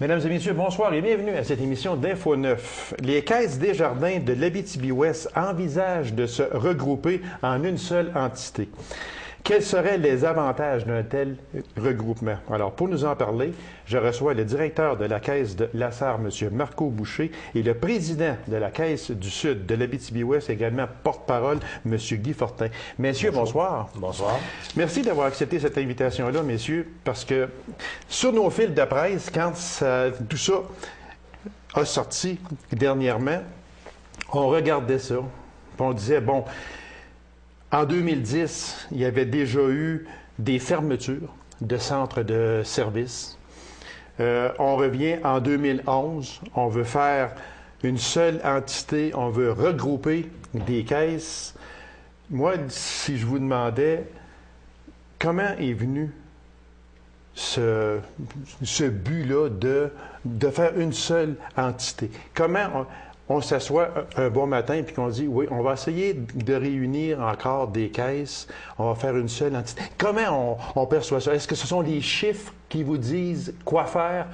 Mesdames et messieurs, bonsoir et bienvenue à cette émission d'Info 9. Les caisses Desjardins de l'Abitibi-Ouest envisagent de se regrouper en une seule entité. Quels seraient les avantages d'un tel regroupement? Alors, pour nous en parler, je reçois le directeur de la Caisse de Lassar, M. Marco Boucher, et le président de la Caisse du Sud de l'Abitibi-Ouest, également porte-parole, M. Guy Fortin. Messieurs, bonsoir. Bonsoir. Merci d'avoir accepté cette invitation-là, messieurs, parce que sur nos fils de presse, quand tout ça a sorti dernièrement, on regardait ça, puis on disait, bon, en 2010, il y avait déjà eu des fermetures de centres de services. On revient en 2011, on veut faire une seule entité, on veut regrouper des caisses. Moi, si je vous demandais, comment est venu ce but-là de faire une seule entité? Comment on s'assoit un bon matin et qu'on dit, oui, on va essayer de réunir encore des caisses, on va faire une seule entité. Comment on perçoit ça? Est-ce que ce sont les chiffres qui vous disent quoi faire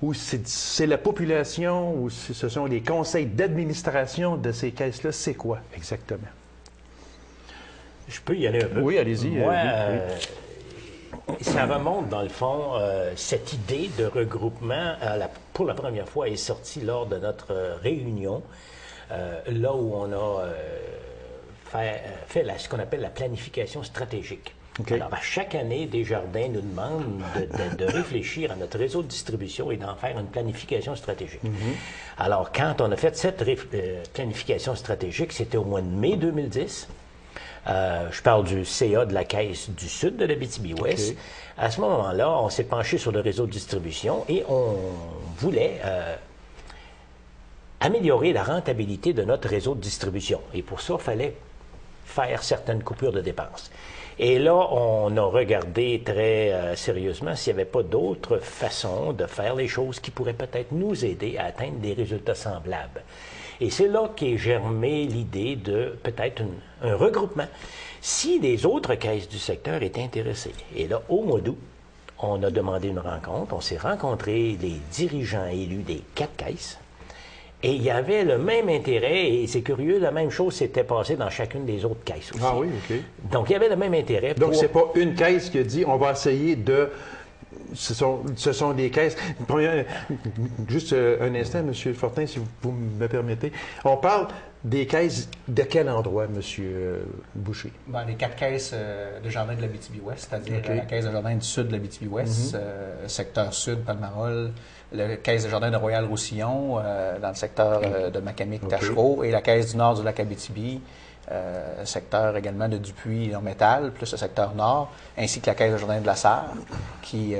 ou c'est la population ou ce sont les conseils d'administration de ces caisses-là? C'est quoi exactement? Je peux y aller un peu? Oui, allez-y. Moi, ça remonte, dans le fond, cette idée de regroupement, pour la première fois, est sortie lors de notre réunion, là où on a fait ce qu'on appelle la planification stratégique. Okay. Alors, à chaque année, Desjardins nous demande de réfléchir à notre réseau de distribution et d'en faire une planification stratégique. Alors, quand on a fait cette planification stratégique, c'était au mois de mai 2010. Je parle du CA de la Caisse du Sud de l'Abitibi-Ouest. Okay. À ce moment-là, on s'est penché sur le réseau de distribution et on voulait améliorer la rentabilité de notre réseau de distribution. Et pour ça, il fallait faire certaines coupures de dépenses. Et là, on a regardé très sérieusement s'il n'y avait pas d'autres façons de faire les choses qui pourraient peut-être nous aider à atteindre des résultats semblables. Et c'est là qu'est germée l'idée de peut-être un regroupement si les autres caisses du secteur étaient intéressées. Et là, au mois d'août, on a demandé une rencontre. On s'est rencontrés, les dirigeants élus des 4 caisses. Et il y avait le même intérêt, et c'est curieux, la même chose s'était passée dans chacune des autres caisses aussi. Ah oui, OK. Donc, il y avait le même intérêt. Donc, c'est pas une caisse qui a dit, on va essayer de... Ce sont des caisses. Juste un instant, M. Fortin, si vous me permettez. On parle des caisses de quel endroit, M. Boucher? Bien, les 4 caisses de Jardin de l'Abitibi-Ouest, c'est-à-dire la Caisse de Jardin du Sud de l'Abitibi-Ouest, secteur Sud, Palmarol, la Caisse de Jardin de Royal-Roussillon, dans le secteur de Macamic-Tachereau, et la Caisse du Nord du Lac-Abitibi, secteur également de Dupuis en métal, plus le secteur nord, ainsi que la Caisse de Jardin de Lassar, qui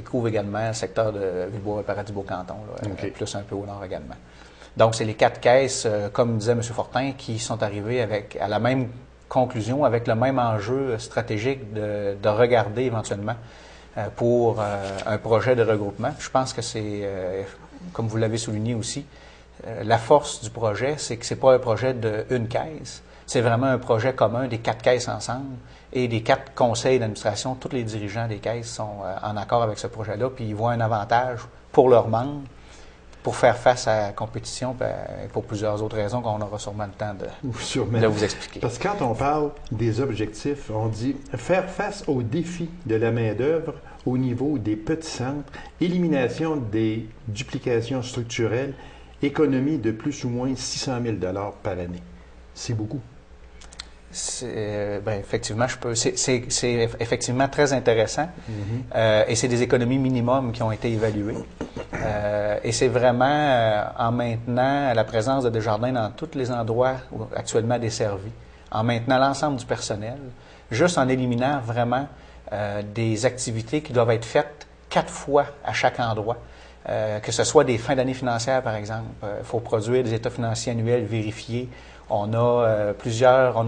couvre également le secteur de Villebois-Paradis-Beaucanton, plus un peu au nord également. Donc, c'est les 4 caisses, comme disait M. Fortin, qui sont arrivées à la même conclusion, avec le même enjeu stratégique de regarder éventuellement pour un projet de regroupement. Je pense que c'est, comme vous l'avez souligné aussi, la force du projet, c'est que ce n'est pas un projet d'une caisse, c'est vraiment un projet commun des 4 caisses ensemble et des 4 conseils d'administration. Tous les dirigeants des caisses sont en accord avec ce projet-là, puis ils voient un avantage pour leurs membres pour faire face à la compétition et pour plusieurs autres raisons qu'on aura sûrement le temps de vous expliquer. Parce que quand on parle des objectifs, on dit faire face aux défis de la main-d'œuvre au niveau des petits centres, élimination des duplications structurelles, économie de plus ou moins 600 000 $ par année. C'est beaucoup. Effectivement, c'est effectivement très intéressant et c'est des économies minimum qui ont été évaluées. Et c'est vraiment en maintenant la présence de Desjardins dans tous les endroits actuellement desservis, en maintenant l'ensemble du personnel, juste en éliminant vraiment des activités qui doivent être faites 4 fois à chaque endroit. Que ce soit des fins d'année financières, par exemple. Il faut produire des états financiers annuels vérifiés. On a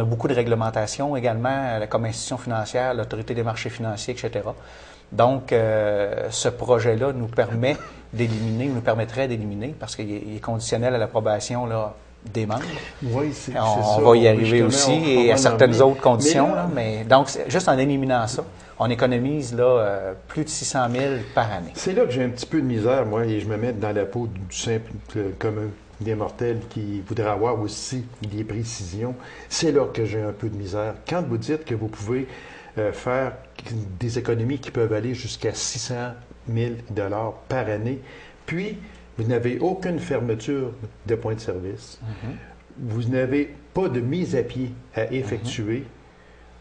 beaucoup de réglementations également, comme institution financière, l'Autorité des marchés financiers, etc. Donc, ce projet-là nous permettrait d'éliminer, parce qu'il est conditionnel à l'approbation des membres. Oui, c'est ça. On va y arriver Justement, aussi, on et va à en certaines venir. autres conditions. Mais là, Mais donc, juste en éliminant ça, on économise là, plus de 600 000 par année. c'est là que j'ai un petit peu de misère, moi, et je me mets dans la peau du simple commun des mortels qui voudraient avoir aussi des précisions. C'est là que j'ai un peu de misère. Quand vous dites que vous pouvez faire des économies qui peuvent aller jusqu'à 600 000 $ par année, puis vous n'avez aucune fermeture de point de service, vous n'avez pas de mise à pied à effectuer,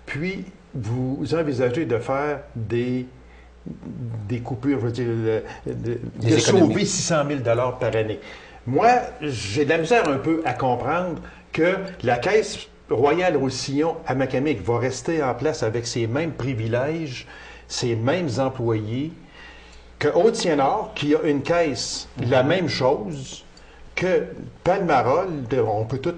puis vous envisagez de faire des coupures, je veux dire, de sauver 600 000 $ par année. Moi, j'ai de la misère un peu à comprendre que la Caisse royale Roussillon à Macamic va rester en place avec ses mêmes privilèges, ses mêmes employés, que Haute-Saint-Nord, qui a une caisse, la même chose, que Palmarol, on peut tous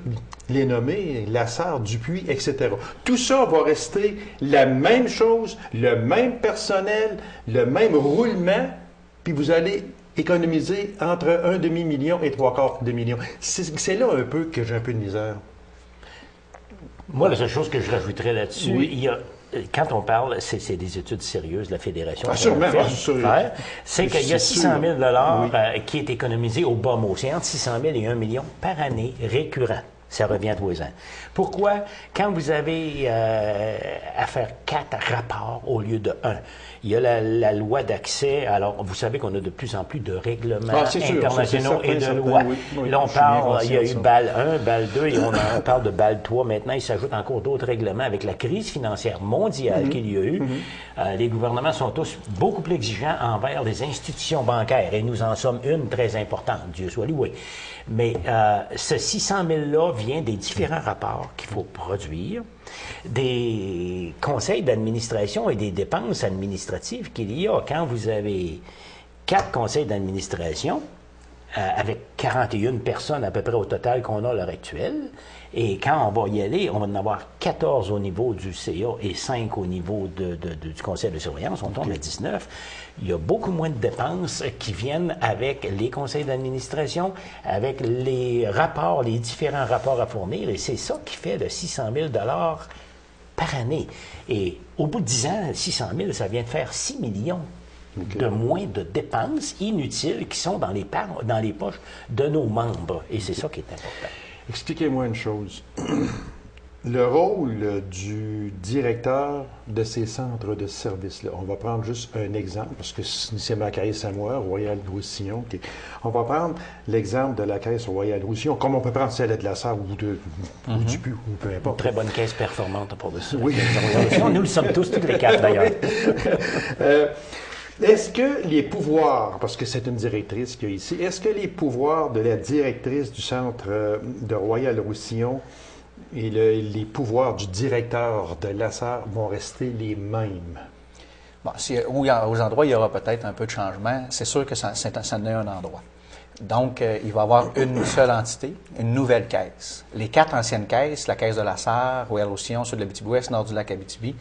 les nommer, Lassard, Dupuis, etc. Tout ça va rester la même chose, le même personnel, le même roulement, puis vous allez économiser entre 1/2 million et 3/4 de million. C'est là un peu que j'ai un peu de misère. Moi, la seule chose que je rajouterais là-dessus, Oui. il y a, quand on parle, c'est des études sérieuses de la Fédération. Sûrement, C'est qu'il y a 600 000 qui est économisé au bas mot. C'est entre 600 000 et 1 million par année récurrent. Ça revient tous les ans. Pourquoi? Quand vous avez à faire 4 rapports au lieu de 1, il y a la loi d'accès. Alors, vous savez qu'on a de plus en plus de règlements internationaux et de lois. Oui, là, on parle, il y a eu BAL 1, BAL 2, et on parle de BAL 3. Maintenant, il s'ajoute encore d'autres règlements avec la crise financière mondiale qu'il y a eu. Les gouvernements sont tous beaucoup plus exigeants envers les institutions bancaires, et nous en sommes une très importante, Dieu soit loué. Mais ce 600 000-là vient des différents rapports qu'il faut produire, des conseils d'administration et des dépenses administratives qu'il y a. Quand vous avez 4 conseils d'administration, avec 41 personnes à peu près au total qu'on a à l'heure actuelle, et quand on va y aller, on va en avoir 14 au niveau du CA et 5 au niveau du conseil de surveillance, on tombe à 19. Il y a beaucoup moins de dépenses qui viennent avec les conseils d'administration, avec les rapports, les différents rapports à fournir, et c'est ça qui fait le 600 000 $ par année. Et au bout de 10 ans, 600 000, ça vient de faire 6 millions de moins de dépenses inutiles qui sont dans les poches de nos membres. Et c'est ça qui est important. Expliquez-moi une chose. Le rôle du directeur de ces centres de services-là, on va prendre juste un exemple, parce que c'est ma caisse à moi, Royal Roussillon. On va prendre l'exemple de la caisse Royal Roussillon, comme on peut prendre celle de Lassard ou du Puy, ou peu importe. Très bonne caisse performante pour de ça. Oui. Nous le sommes tous les 4 d'ailleurs. Est-ce que les pouvoirs, parce que c'est une directrice qu'il y a ici, est-ce que les pouvoirs de la directrice du centre de Royal Roussillon et les pouvoirs du directeur de Lassard vont rester les mêmes? Bon, aux endroits, il y aura peut-être un peu de changement. C'est sûr que ça n'est un endroit. Donc, il va y avoir une seule entité, une nouvelle caisse. Les 4 anciennes caisses, la caisse de Lassard, Royal Roussillon, Sud de l'Abitibi-Ouest, Nord du lac Abitibi,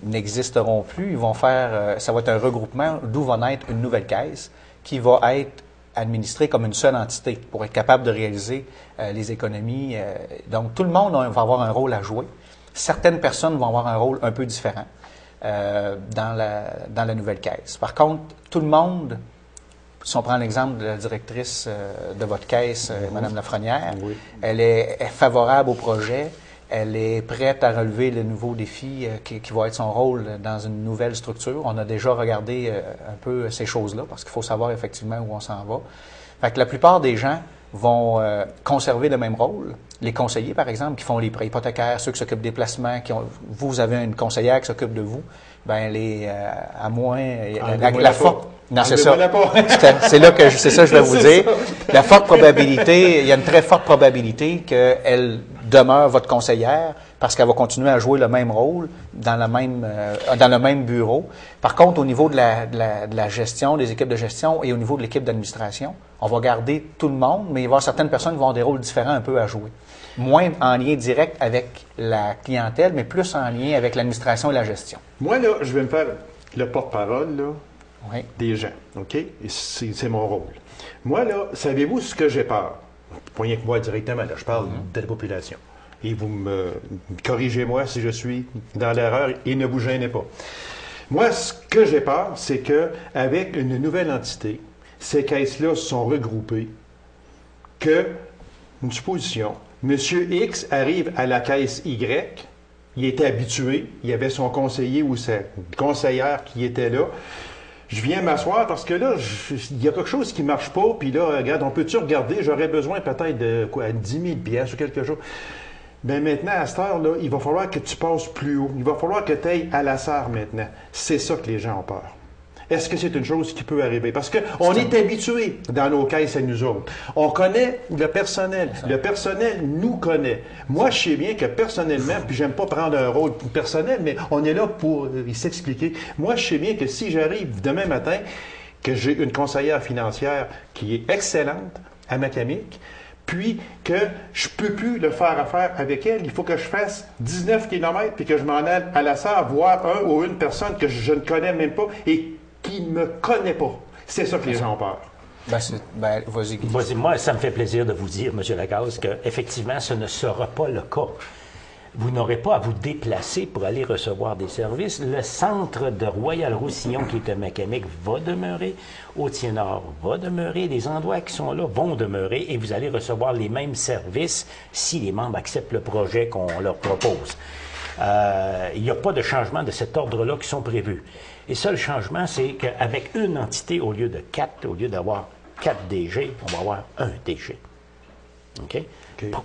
n'existeront plus. Ils vont faire, ça va être un regroupement d'où va naître une nouvelle caisse qui va être administrée comme une seule entité pour être capable de réaliser les économies. Donc, tout le monde va avoir un rôle à jouer. Certaines personnes vont avoir un rôle un peu différent dans la nouvelle caisse. Par contre, tout le monde, si on prend l'exemple de la directrice de votre caisse, Mme Lafrenière, elle est favorable au projet. Elle est prête à relever le nouveau défi qui va être son rôle dans une nouvelle structure. On a déjà regardé un peu ces choses-là parce qu'il faut savoir effectivement où on s'en va. Fait que la plupart des gens vont conserver le même rôle. Les conseillers, par exemple, qui font les prêts hypothécaires, ceux qui s'occupent des placements, vous avez une conseillère qui s'occupe de vous, ben à moins la forte. Non, c'est ça. C'est là que c'est ça que je vais vous dire. La forte probabilité, il y a une très forte probabilité qu'elle demeure votre conseillère parce qu'elle va continuer à jouer le même rôle dans le même bureau. Par contre, au niveau de la gestion, des équipes de gestion et au niveau de l'équipe d'administration, on va garder tout le monde, mais il va y avoir certaines personnes qui vont avoir des rôles différents un peu à jouer. Moins en lien direct avec la clientèle, mais plus en lien avec l'administration et la gestion. Moi, là, je vais me faire le porte-parole, là, oui. des gens, OK? Et c'est mon rôle. Moi, là, savez-vous ce que j'ai peur? pas rien que moi directement, là, je parle de la population. Et vous me corrigez-moi si je suis dans l'erreur et ne vous gênez pas. Moi, ce que j'ai peur, c'est qu'avec une nouvelle entité, ces caisses-là sont regroupées, une supposition, M. X arrive à la caisse Y, il était habitué, il y avait son conseiller ou sa conseillère qui était là. Je viens m'asseoir parce que là, il y a quelque chose qui ne marche pas, puis là, regarde, on peut-tu regarder, j'aurais besoin peut-être de 10 000 piastres ou quelque chose. Bien maintenant, à cette heure-là, il va falloir que tu passes plus haut. Il va falloir que tu ailles à la SAR maintenant. C'est ça que les gens ont peur. Est-ce que c'est une chose qui peut arriver? Parce qu'on est habitué dans nos caisses à nous autres. On connaît le personnel. Le personnel nous connaît. Moi, je sais bien que personnellement, puis j'aime pas prendre un rôle personnel, mais on est là pour s'expliquer. Moi, je sais bien que si j'arrive demain matin, que j'ai une conseillère financière qui est excellente à Macamic, puis que je ne peux plus le faire affaire avec elle. Il faut que je fasse 19 km puis que je m'en aille à la SAR voir un ou une personne que je ne connais même pas et qui ne me connaît pas. C'est ça que les gens ont peur. Vas-y. Vas-y. Moi, ça me fait plaisir de vous dire, M. Lacaze, qu'effectivement, ce ne sera pas le cas. Vous n'aurez pas à vous déplacer pour aller recevoir des services. Le centre de Royal-Roussillon, qui est à Macamic, va demeurer. Hautien-Nord va demeurer. Les endroits qui sont là vont demeurer et vous allez recevoir les mêmes services si les membres acceptent le projet qu'on leur propose. Il n'y a pas de changement de cet ordre-là qui sont prévus. Et ça, le changement, c'est qu'avec une entité, au lieu de 4, au lieu d'avoir 4 DG, on va avoir un DG. OK?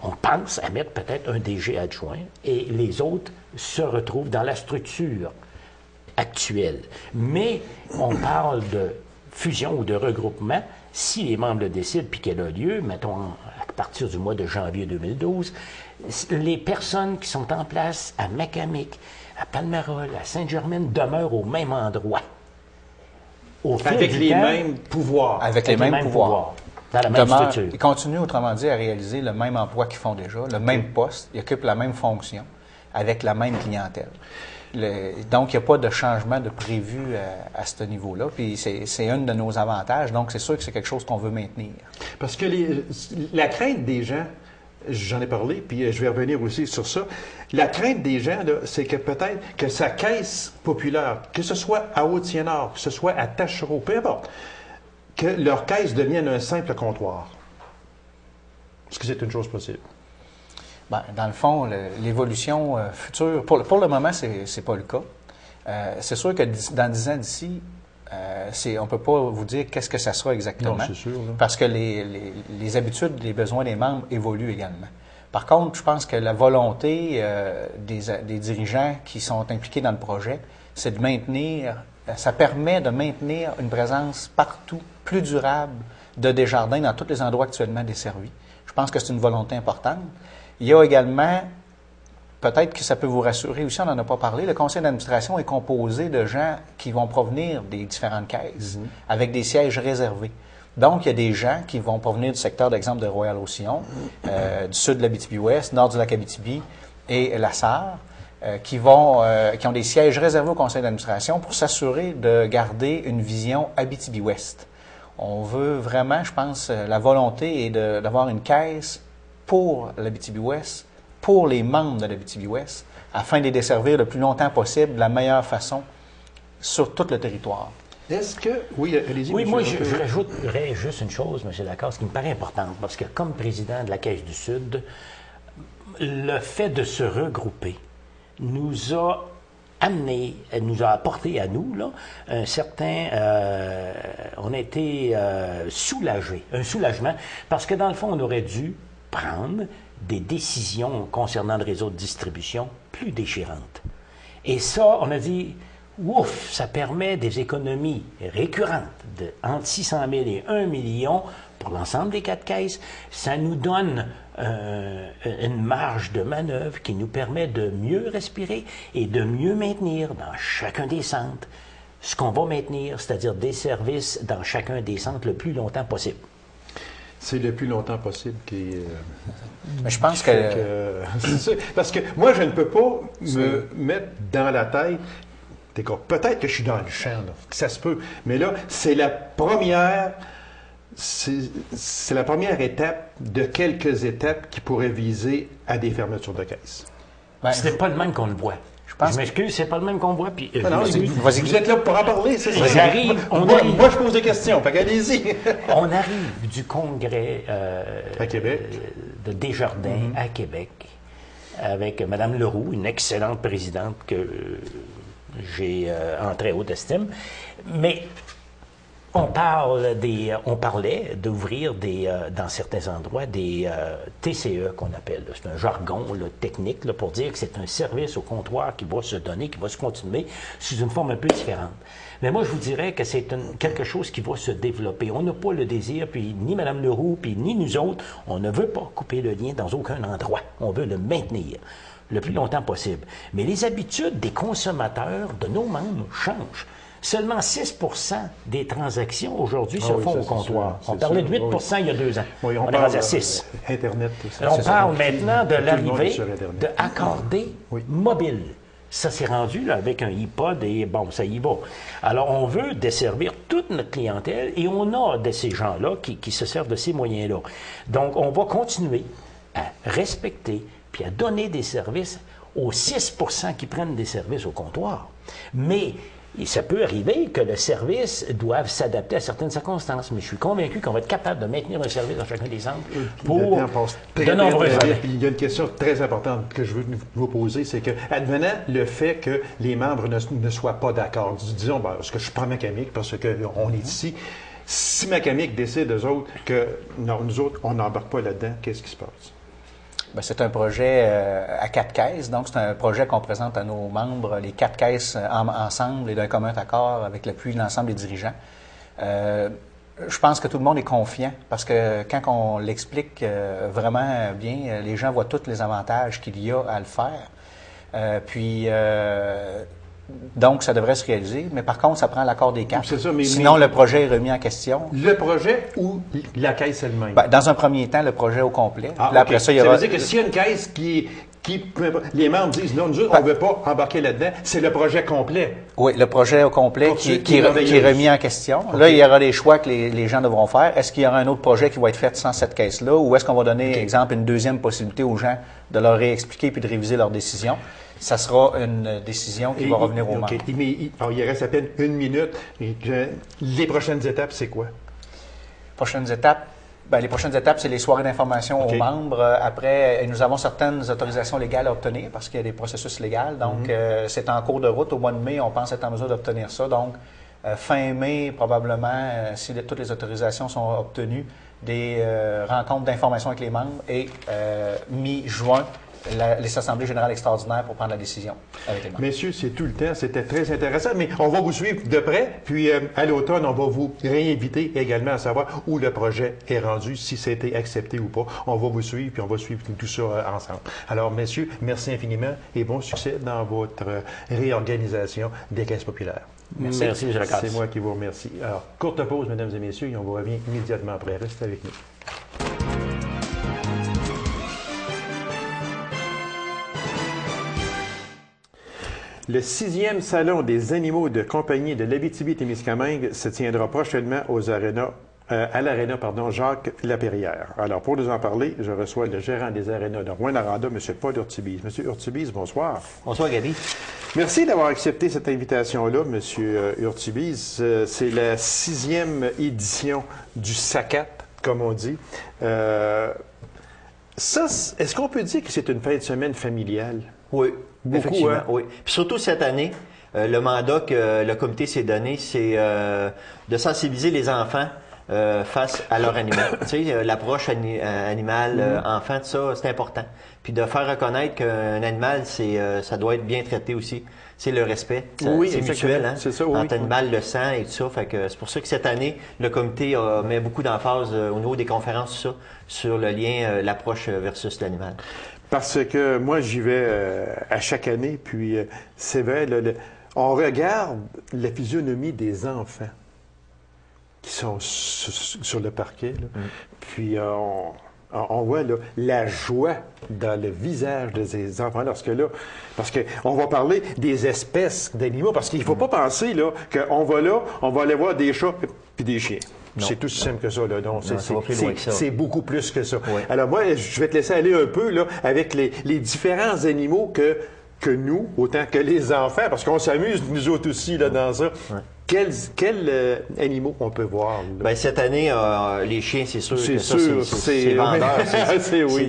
On pense à mettre peut-être un DG adjoint et les autres se retrouvent dans la structure actuelle. Mais on parle de fusion ou de regroupement si les membres le décident puis qu'elle a lieu, mettons à partir du mois de janvier 2012, les personnes qui sont en place à Macamic, à Palmerol, à Sainte-Germaine demeurent au même endroit. Avec les mêmes pouvoirs. Avec les mêmes pouvoirs. Dans la même structure. Ils continuent, autrement dit, à réaliser le même emploi qu'ils font déjà, le même poste, ils occupent la même fonction, avec la même clientèle. Donc, il n'y a pas de changement de prévu à ce niveau-là. Puis, c'est un de nos avantages. Donc, c'est sûr que c'est quelque chose qu'on veut maintenir. Parce que la crainte des gens, j'en ai parlé, puis je vais revenir aussi sur ça. La crainte des gens, c'est que peut-être que sa caisse populaire, que ce soit à Hautien-Nord, que ce soit à Taschereau, peu importe, que leur caisse devienne un simple comptoir. Est-ce que c'est une chose possible? Bien, dans le fond, l'évolution future, pour le moment, c'est pas le cas. C'est sûr que dans 10 ans d'ici, on ne peut pas vous dire qu'est-ce que ça sera exactement. Non, c'est sûr. Là. Parce que les habitudes, les besoins des membres évoluent également. Par contre, je pense que la volonté des dirigeants qui sont impliqués dans le projet, c'est de maintenir, ça permet de maintenir une présence partout, plus durable, de Desjardins dans tous les endroits actuellement desservis. Je pense que c'est une volonté importante. Il y a également, peut-être que ça peut vous rassurer aussi, on n'en a pas parlé, le conseil d'administration est composé de gens qui vont provenir des différentes caisses, avec des sièges réservés. Donc, il y a des gens qui vont provenir du secteur, d'exemple, de Royal-Roussillon, du sud de l'Abitibi-Ouest, nord du lac Abitibi et la SAR, qui ont des sièges réservés au conseil d'administration pour s'assurer de garder une vision Abitibi-Ouest. On veut vraiment, je pense, la volonté est d'avoir une caisse pour l'Abitibi-Ouest, pour les membres de l'Abitibi-Ouest, afin de les desservir le plus longtemps possible, de la meilleure façon, sur tout le territoire. Est-ce que... Oui, allez-y. Oui, moi, je rajouterais juste une chose, M. Lacaze, qui me paraît importante, parce que comme président de la Caisse du Sud, le fait de se regrouper nous a apporté à nous, là, un certain... on a été soulagés, un soulagement, parce que dans le fond, on aurait dû prendre des décisions concernant le réseau de distribution plus déchirantes. Et ça, on a dit, ouf, ça permet des économies récurrentes de entre 600 000 et 1 million pour l'ensemble des 4 caisses. Ça nous donne une marge de manœuvre qui nous permet de mieux respirer et de mieux maintenir dans chacun des centres ce qu'on va maintenir, c'est-à-dire des services dans chacun des centres le plus longtemps possible. C'est le plus longtemps possible Mais je pense que... c'est ça. Parce que moi, je ne peux pas me mettre dans la tête... Peut-être que je suis dans le champ, là, que ça se peut. Mais là, c'est la première c'est la première étape de quelques étapes qui pourraient viser à des fermetures de caisses. C'est pas le même qu'on le voit. Je m'excuse, c'est pas le même qu'on voit. Puis, vous êtes là pour en parler, c'est ça. Moi, je pose des questions, fait qu'allez-y. On arrive du congrès à Québec. De Desjardins à Québec avec Mme Leroux, une excellente présidente que j'ai en très haute estime. Mais on parlait d'ouvrir dans certains endroits des TCE qu'on appelle. C'est un jargon technique pour dire que c'est un service au comptoir qui va se donner, qui va se continuer sous une forme un peu différente. Mais moi, je vous dirais que c'est quelque chose qui va se développer. On n'a pas le désir, puis ni Mme Leroux, puis ni nous autres, on ne veut pas couper le lien dans aucun endroit. On veut le maintenir le plus longtemps possible. Mais les habitudes des consommateurs, de nos membres, changent. Seulement 6 des transactions aujourd'hui se font au comptoir. On parlait de 8 il y a 2 ans. Oui, on est rendu à 6. Internet. On parle maintenant de l'arrivée de accordés mobiles. Ça s'est rendu là, avec un iPod et bon, ça y va. Alors, on veut desservir toute notre clientèle et on a de ces gens-là qui se servent de ces moyens-là. Donc, on va continuer à respecter puis à donner des services aux 6 qui prennent des services au comptoir. Mais ça peut arriver que le service doive s'adapter à certaines circonstances, mais je suis convaincu qu'on va être capable de maintenir un service dans chacun des centres pour de nombreuses années. Il y a une question très importante que je veux vous poser, c'est que, advenant le fait que les membres ne soient pas d'accord, disons, parce que je prends Macamic, parce qu'on est ici, si Macamic décide, eux autres, que non, nous autres, on n'embarque pas là-dedans, qu'est-ce qui se passe? Bien, c'est un projet à 4 caisses, donc c'est un projet qu'on présente à nos membres, les 4 caisses ensemble et d'un commun accord avec l'appui de l'ensemble des dirigeants. Je pense que tout le monde est confiant parce que quand on l'explique vraiment bien, les gens voient tous les avantages qu'il y a à le faire. Donc, ça devrait se réaliser, mais par contre, ça prend l'accord des 4. C'est ça, sinon, le projet est remis en question. Le projet ou la caisse elle-même? Bien, dans un premier temps, le projet au complet. Puis après ça, il y aura... Ça veut dire que s'il y a une caisse qui les membres disent non, nous autres, on ne veut pas embarquer là-dedans, c'est le projet complet. Oui, le projet au complet qui est remis en question. Okay. Là, il y aura des choix que les gens devront faire. Est-ce qu'il y aura un autre projet qui va être fait sans cette caisse-là, ou est-ce qu'on va donner, exemple, une deuxième possibilité aux gens de leur réexpliquer puis de réviser leur décision? Ça sera une décision qui va revenir aux membres. Mais il reste à peine 1 minute. Les prochaines étapes, c'est quoi? Prochaines étapes? Bien, les prochaines étapes, c'est les soirées d'information aux membres. Après, nous avons certaines autorisations légales à obtenir parce qu'il y a des processus légaux. Donc, c'est en cours de route. Au mois de mai, on pense être en mesure d'obtenir ça. Donc, fin mai, probablement, si toutes les autorisations sont obtenues, des rencontres d'information avec les membres et mi-juin, les assemblées générales extraordinaires pour prendre la décision avec les membres. Messieurs, c'est tout le temps. C'était très intéressant, mais on va vous suivre de près. Puis, à l'automne, on va vous réinviter également à savoir où le projet est rendu, si c'était accepté ou pas. On va vous suivre, puis on va suivre tout ça ensemble. Alors, messieurs, merci infiniment et bon succès dans votre réorganisation des caisses populaires. Merci, M. Lacasse. C'est moi qui vous remercie. Alors, courte pause, mesdames et messieurs, et on vous revient immédiatement après. Restez avec nous. Le 6e Salon des animaux de compagnie de l'Abitibi-Témiscamingue se tiendra prochainement à l'aréna Jacques Lapérière. Alors, pour nous en parler, je reçois le gérant des arénas de Rouyn-Noranda, M. Paul Urtubise. M. Urtubise, bonsoir. Bonsoir, Gaby. Merci d'avoir accepté cette invitation-là, M. Urtubise. C'est la 6e édition du SACAT, comme on dit. Est-ce qu'on peut dire que c'est une fin de semaine familiale? Oui, beaucoup, effectivement, hein? Oui. Puis surtout cette année, le mandat que le comité s'est donné, c'est de sensibiliser les enfants face à leur animal. Tu sais, l'approche animale, enfant, tout ça, c'est important. Puis de faire reconnaître qu'un animal, ça doit être bien traité aussi. C'est le respect. C'est mutuel, hein? C'est ça, oui. Entre l'animal, le sang et tout ça. Fait que c'est pour ça que cette année, le comité met beaucoup d'emphase au niveau des conférences, tout ça, sur le lien, l'approche versus l'animal. Parce que moi, j'y vais à chaque année, puis c'est vrai, on regarde la physionomie des enfants qui sont sur le parquet, là. Puis on voit là, la joie dans le visage de ces enfants parce qu'on va parler des espèces d'animaux, parce qu'il ne faut pas penser là qu'on va là, on va aller voir des chats puis des chiens. C'est tout si simple que ça. Là. Donc, ça va plus loin que ça. C'est beaucoup plus que ça. Oui. Alors moi, je vais te laisser aller un peu là, avec les différents animaux que nous, autant que les enfants, parce qu'on s'amuse, nous autres aussi, là, dans ça. Ouais. Quels animaux on peut voir? Bien, cette année, les chiens, c'est sûr que ça, c'est vendeur.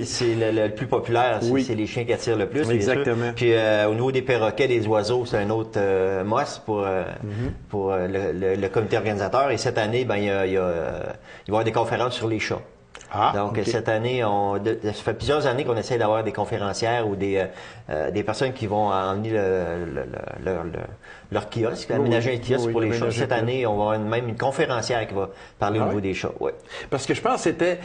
C'est le plus populaire. C'est les chiens qui attirent le plus. Exactement. Puis au niveau des perroquets, des oiseaux, c'est un autre must pour le comité organisateur. Et cette année, ben, il va y avoir des conférences sur les chats. Donc, cette année, ça fait plusieurs années qu'on essaie d'avoir des conférencières ou des personnes qui vont emmener leur kiosque, aménager un kiosque pour les chats. Cette année, on va avoir même une conférencière qui va parler au niveau des chats. Ouais. Parce que je pense que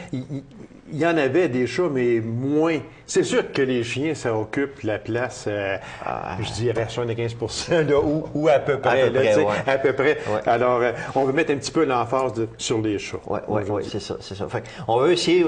il y en avait des chats, mais moins. C'est sûr que les chiens, ça occupe la place, je dirais 75% là, ou à peu près. À peu près. Ouais. Alors, on veut mettre un petit peu l'emphase sur les chats. Oui, c'est ça. Fait, on veut essayer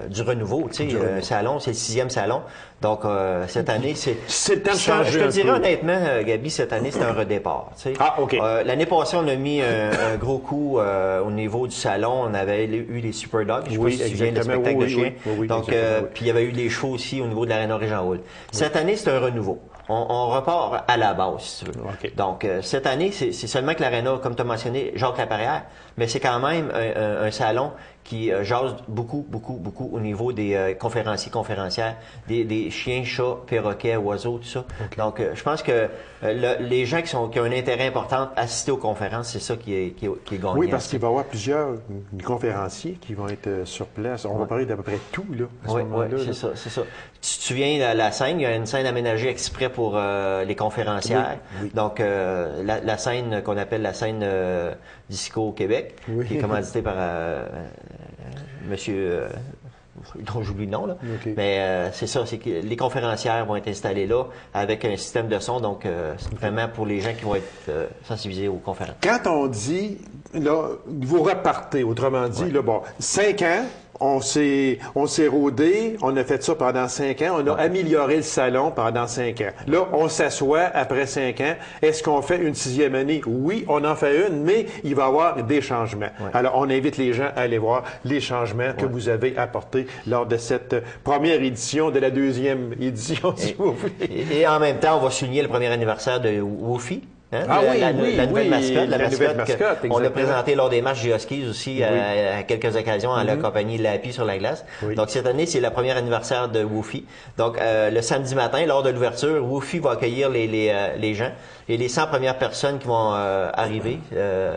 du renouveau. Un salon, c'est le 6e salon. Donc, cette année, c'est le temps de changer. Je te dirais honnêtement, Gabi, cette année, c'est un redépart. OK. L'année passée, on a mis un gros coup au niveau du salon. On avait eu les Super Dogs. Je sais pas si tu viens, le spectacle de chiens. Donc, puis il y avait eu les shows aussi au niveau de l'Arena Régent Hall. Cette année, c'est un renouveau. On repart à la base, si tu veux. Okay. Donc, cette année, c'est seulement que l'Arena, comme tu as mentionné, Jacques Laperrière, mais c'est quand même un salon qui jase beaucoup au niveau des conférencières, des chiens, chats, perroquets, oiseaux, tout ça. Okay. Donc, je pense que les gens qui ont un intérêt important à assister aux conférences, c'est ça qui est gagnant. Oui, parce qu'il va y avoir plusieurs conférenciers qui vont être sur place. On va parler d'à peu près tout, là, à ce moment-là. Oui, c'est ça. Tu te souviens de la scène, il y a une scène aménagée exprès pour les conférencières. Oui. Donc, la scène qu'on appelle la scène Disco au Québec, qui est commanditée par monsieur... dont j'oublie le nom, là. Okay. Mais c'est ça, c'est que les conférencières vont être installées là avec un système de son, donc c'est vraiment pour les gens qui vont être sensibilisés aux conférences. Quand on dit, là, vous repartez, autrement dit, là, bon, 5 ans, on s'est rodé, on a fait ça pendant 5 ans, on a amélioré le salon pendant 5 ans. Là, on s'assoit après 5 ans. Est-ce qu'on fait une 6e année? Oui, on en fait une, mais il va y avoir des changements. Ouais. Alors, on invite les gens à aller voir les changements que vous avez apportés lors de cette première édition, de la 2e édition, si vous voulez. Et en même temps, on va souligner le premier anniversaire de Woofy. Hein? La nouvelle mascotte, la mascotte on l'a présentée lors des matchs Huskies aussi à quelques occasions en la compagnie Lappy sur la glace. Oui. Donc cette année, c'est le premier anniversaire de Woofy. Donc le samedi matin, lors de l'ouverture, Woofy va accueillir les gens et les 100 premières personnes qui vont arriver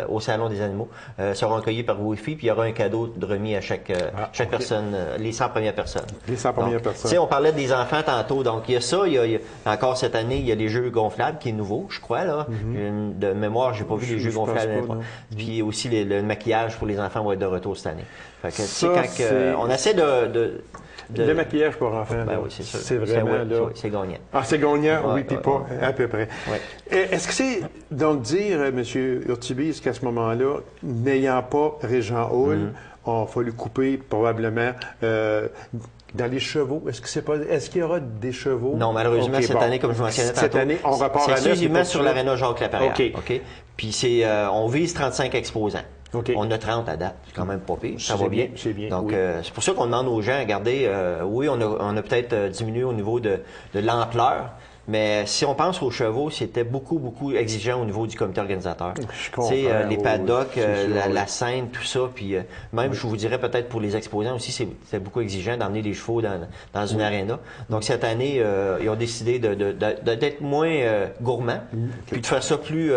au Salon des animaux seront accueillies par Woofy, puis il y aura un cadeau de remis à chaque personne, les 100 premières personnes. Les 100 premières personnes. Tu sais, on parlait des enfants tantôt, donc il y a ça, il y a encore cette année, il y a les jeux gonflables qui est nouveau, je crois, là. De mémoire, j'ai pas vu les jeux gonflables. Puis aussi le maquillage pour les enfants va être de retour cette année. Fait que, on essaie de le maquillage pour enfants, oui, c'est sûr. C'est vraiment là. C'est gagnant. Ah, c'est gagnant, oui, puis pas à peu près. Ouais. Est-ce que c'est donc dire, M. Urtubise, qu'à ce moment-là, n'ayant pas Régent Hall, on va lui couper probablement dans les chevaux, est-ce qu'il y aura des chevaux? Non, malheureusement, cette année, comme je mentionnais tantôt. Cette année, on repart à 9. C'est exclusivement sur l'Arena Jacques Laperrière. OK. Puis on vise 35 exposants. Okay. On a 30 à date. C'est quand même pas pire. Ça va bien. C'est bien. Donc, c'est pour ça qu'on demande aux gens, regardez, oui, on a peut-être diminué au niveau de l'ampleur. Mais si on pense aux chevaux, c'était beaucoup exigeant au niveau du comité organisateur. Tu sais, les paddocks, la scène, tout ça. Puis même, je vous dirais peut-être pour les exposants aussi, c'était beaucoup exigeant d'emmener les chevaux dans une aréna. Donc cette année, ils ont décidé d'être moins gourmands, puis de faire ça plus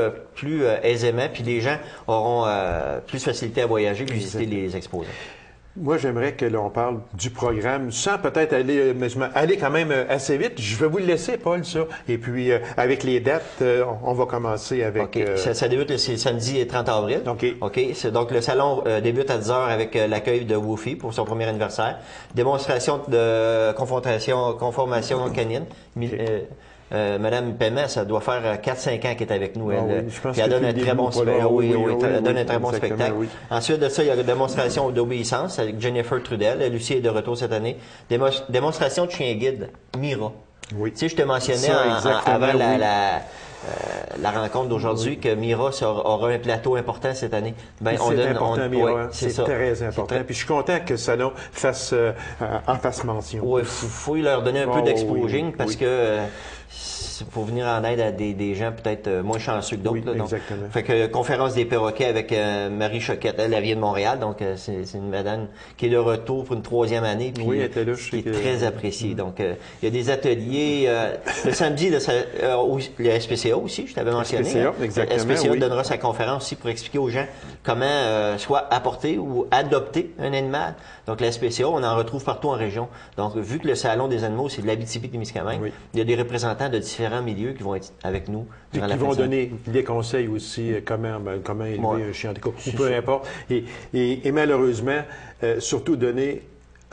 aisément. Puis les gens auront plus facilité à voyager, puis visiter les exposants. Moi, j'aimerais que l'on parle du programme, sans peut-être aller quand même assez vite. Je vais vous le laisser, Paul, ça. Et puis, avec les dates, on va commencer avec... OK. Ça débute le samedi 30 avril. OK. Donc, le salon débute à 10h avec l'accueil de Woofy pour son premier anniversaire. Démonstration de conformation canine. Madame Paiement, ça doit faire 4-5 ans qu'elle est avec nous. Elle donne un très bon spectacle. Elle donne un très bon spectacle. Ensuite de ça, il y a une démonstration d'obéissance avec Jennifer Trudel. Elle aussi est de retour cette année. Démonstration de chien guide, Mira. Oui. Tu sais, je te mentionnais avant la rencontre d'aujourd'hui, que Mira aura un plateau important cette année. Ben, c'est important, Mira. Ouais, c'est ça. très important. Puis je suis content que Salon en fasse mention. Oui, il faut leur donner un peu d'exposing parce que pour venir en aide à des gens peut-être moins chanceux que d'autres. Oui, exactement. Fait que conférence des perroquets avec Marie Choquette, elle vient de Montréal, donc c'est une madame qui est de retour pour une 3e année, puis oui, elle était là, qui est très appréciée. Donc il y a des ateliers. Le samedi, le SPCA aussi, je t'avais mentionné. SPCA, exactement, Le SPCA oui. donnera sa conférence aussi pour expliquer aux gens comment soit apporter ou adopter un animal. Donc la SPCA, on en retrouve partout en région. Donc vu que le Salon des animaux, c'est de l'Abitibi-Témiscamingue, oui. il y a des représentants de différents milieux qui vont être avec nous. Puis qui vont donner des conseils aussi, comment élever un chien en tout cas, ou peu importe. Et malheureusement, surtout donner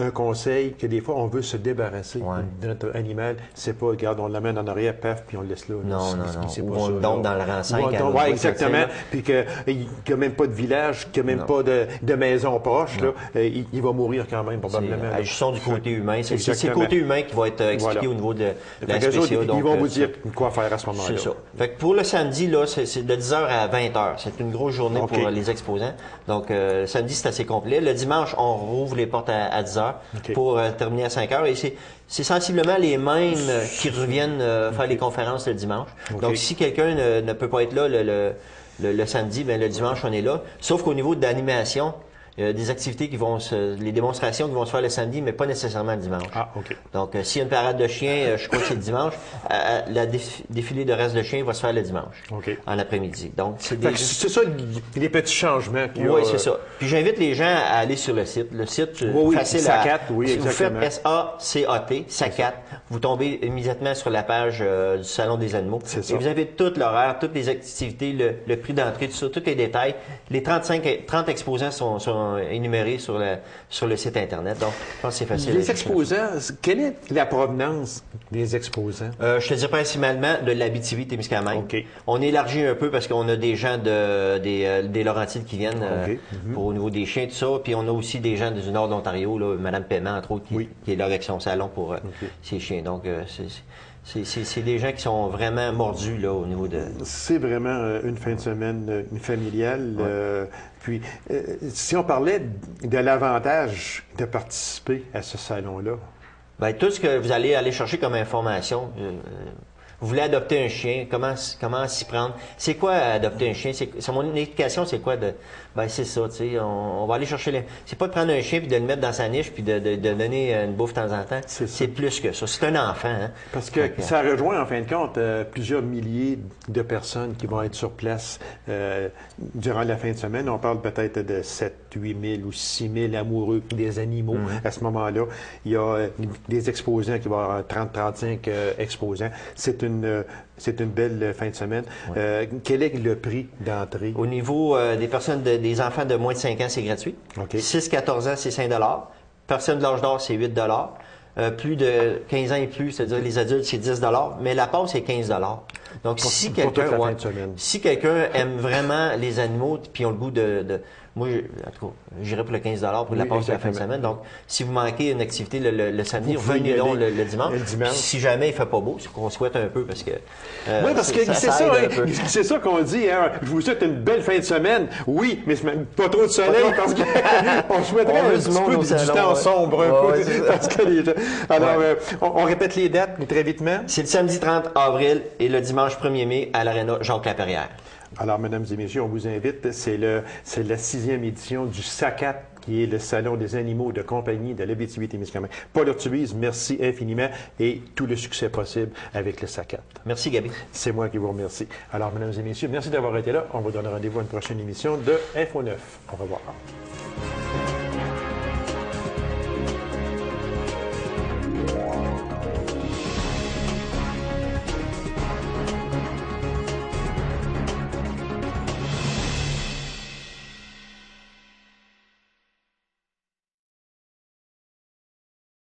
un conseil que des fois, on veut se débarrasser de notre animal. C'est pas, regarde, on l'amène en arrière, paf, puis on le laisse là. Non. C'est Ou pas on ça, le donne dans le rang 5. Oui, exactement. Puis qu'il n'y a même pas de village, qu'il n'y a même pas de maison proche, là, il va mourir quand même, probablement. Agissons du côté humain. C'est le côté humain qui va être expliqué au niveau de la SPCA. Ils vont vous dire quoi faire à ce moment-là. C'est ça. Fait que pour le samedi, là, c'est de 10h à 20h. C'est une grosse journée pour les exposants. Donc, samedi, c'est assez complet. Le dimanche, on rouvre les portes à 10h pour terminer à 5h. Et c'est sensiblement les mêmes qui reviennent faire les conférences le dimanche. Donc, si quelqu'un ne peut pas être là le samedi, ben le dimanche, on est là. Sauf qu'au niveau de l'animation, des activités les démonstrations qui vont se faire le samedi, mais pas nécessairement le dimanche. Ah, OK. Donc, s'il y a une parade de chiens, je crois que c'est le dimanche, la défilé de race de chiens va se faire le dimanche, en après-midi. Donc, c'est ça, les petits changements qu'il y a. Oui, c'est ça. Puis j'invite les gens à aller sur le site. Le site, facile SACAT, si vous faites SACAT, SACAT, vous tombez immédiatement sur la page du Salon des animaux. Et vous avez tout l'horaire, toutes les activités, le prix d'entrée, tout ça, tous les détails. Les 30 exposants sont énumérés sur le site Internet. Donc, je pense que c'est facile. Les exposants, quelle est la provenance des exposants? Je te dis principalement de l'Abitibi-Témiscamingue. On élargit un peu parce qu'on a des gens des Laurentides qui viennent au niveau des chiens, tout ça. Puis on a aussi des gens du nord de l'Ontario, Mme Paiement, entre autres, qui est là avec son salon pour ses chiens. Donc, c'est des gens qui sont vraiment mordus là, au niveau de... C'est vraiment une fin de semaine familiale. Puis, si on parlait de l'avantage de participer à ce salon-là. Bien, tout ce que vous allez aller chercher comme information, vous voulez adopter un chien, comment s'y prendre? C'est quoi adopter un chien? Mon éducation, c'est quoi de... Ben, c'est ça, tu sais, on va aller chercher c'est pas de prendre un chien puis de le mettre dans sa niche puis de donner une bouffe de temps en temps. C'est plus que ça. C'est un enfant, hein? Parce que ça rejoint, en fin de compte, plusieurs milliers de personnes qui vont être sur place durant la fin de semaine. On parle peut-être de 7, 8 000 ou 6 000 amoureux des animaux à ce moment-là. Il y a des exposants qui vont avoir 30-35 exposants. C'est une belle fin de semaine. Quel est le prix d'entrée? Au niveau des personnes, des enfants de moins de 5 ans, c'est gratuit. 6-14 ans, c'est 5 $. Personnes de l'âge d'or, c'est 8 $. Plus de 15 ans et plus, c'est-à-dire les adultes, c'est 10 $. Mais la passe, c'est 15 $. Donc, si quelqu'un aime vraiment les animaux puis ont le goût moi, en tout cas, j'irai pour le 15 $ pour la passe de la fin de semaine. Donc, si vous manquez une activité le samedi, revenez donc le dimanche. Si jamais il ne fait pas beau, c'est qu'on souhaite un peu parce que... oui, parce que c'est ça qu'on dit. Hein, je vous souhaite une belle fin de semaine. Oui, mais pas trop de soleil parce qu'on souhaiterait un petit peu du temps sombre. Alors, on répète les dates très vitement. C'est le samedi 30 avril et le dimanche 1er mai à l'Aréna Jacques-Laperrière. Alors, mesdames et messieurs, on vous invite. C'est la 6e édition du SACAT, qui est le Salon des animaux de compagnie de l'Abitibi-Témiscamingue. Paul Urtubise, merci infiniment et tout le succès possible avec le SACAT. Merci, Gabi. C'est moi qui vous remercie. Alors, mesdames et messieurs, merci d'avoir été là. On vous donne rendez-vous à une prochaine émission de Info 9. Au revoir.